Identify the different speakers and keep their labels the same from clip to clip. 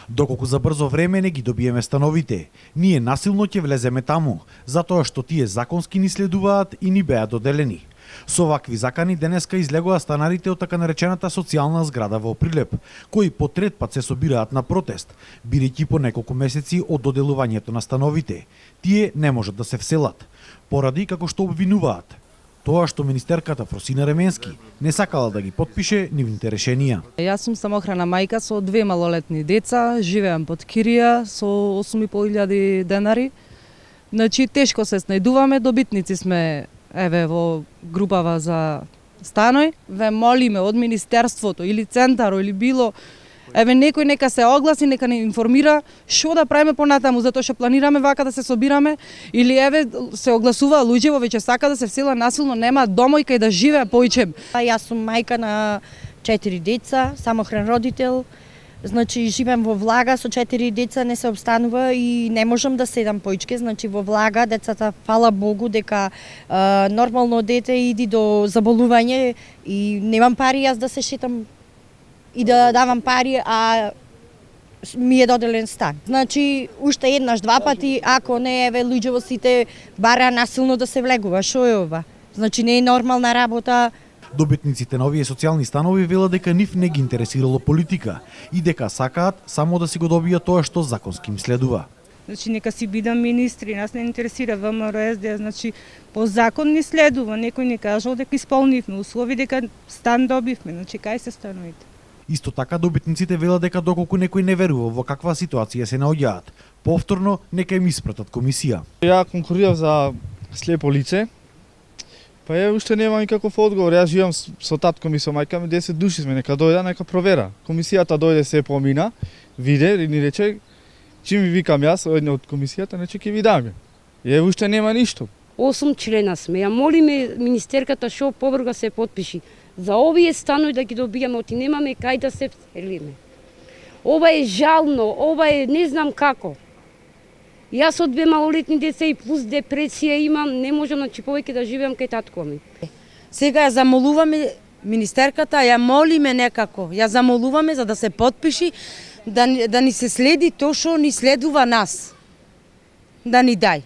Speaker 1: Доколку за брзо време не ги добиеме становите, ние насилно ќе влеземе таму, затоа што тие законски ни следуваат и ни беа доделени. Со вакви закани денеска излегоа станарите од така наречената социјална зграда во Прилеп, кои по трет пат се собираат на протест, бидејќи по неколку месеци од доделувањето на становите, тие не можат да се вселат, поради како што обвинуваат тоа што министерката Фросина Ременски не сакала да ги потпише нивните решенија.
Speaker 2: Јас сум самохрана мајка со 2 малолетни деца, живеам под кирија со 8.500 денари. Значи тешко се снајдуваме, добитници сме еве во групава за станој. Ве молиме од министерството или центаро или било еве некој нека се огласи, нека не информира што да правиме понатаму, затоа што планираме вака да се собираме или еве се огласува луѓево веќе сака да се всела насилно, нема домој кај да живее поичем.
Speaker 3: Јас сум мајка на 4 деца, самохран родител. Значи живеам во влага со 4 деца, не се обстанува и не можам да седам поичке, значи во влага децата фала Богу дека нормално дете иди до заболување и немам пари јас да се шетам и да давам пари, а ми е доделен стан. Значи, уште еднаш, 2 пати, ако не еве луѓево сите бара насилно да се влегува, шо е ова? Значи не е нормална работа.
Speaker 1: Добитниците на овие социјални станови велат дека нив не ги интересирало политика и дека сакаат само да си го добијат тоа што законски им следува.
Speaker 4: Значи нека си бидам министри, нас не интересира ВМРО СД, значи по закон ни следува, некој ни кажал дека исполнивме услови, дека стан добивме, значи кај се становите?
Speaker 1: Исто така добитниците велат дека доколку некој не верува во каква ситуација се наоѓаат, повторно нека им испратат комисија.
Speaker 5: Ја конкурирав за слепо лице, па уште нема никаков одговор. Јас живеам со татко ми, со мајка ми, 10 души сме, нека дојде, нека провера. Комисијата дојде, се помина, виде и ни рече, чим ви викам јас, еден од комисијата, рече ќе ви даме. И уште нема ништо.
Speaker 6: 8 члена сме. Ја молиме министерката што побрзо се потпиши. За овие станови да ги добијаме, оти немаме кај да се вселиме. Ова е жално, ова е не знам како. Јас од 2 малолетни деца и плюс депресија имам, не можам значи повеќе да живеам кај татко ми.
Speaker 7: Сега ја замолуваме министерката, ја молиме некако, ја замолуваме за да се потпиши, да ни се следи тоа што ни следува нас. Да ни дај.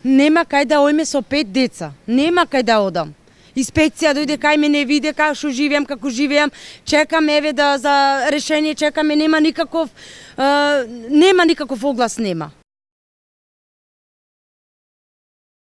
Speaker 7: Нема кај да ојме со 5 деца, нема кај да одам. Инспекција дојде кај мене, виде како живеам, како живеам, чекам еве да за решение чекаме, нема никаков оглас нема.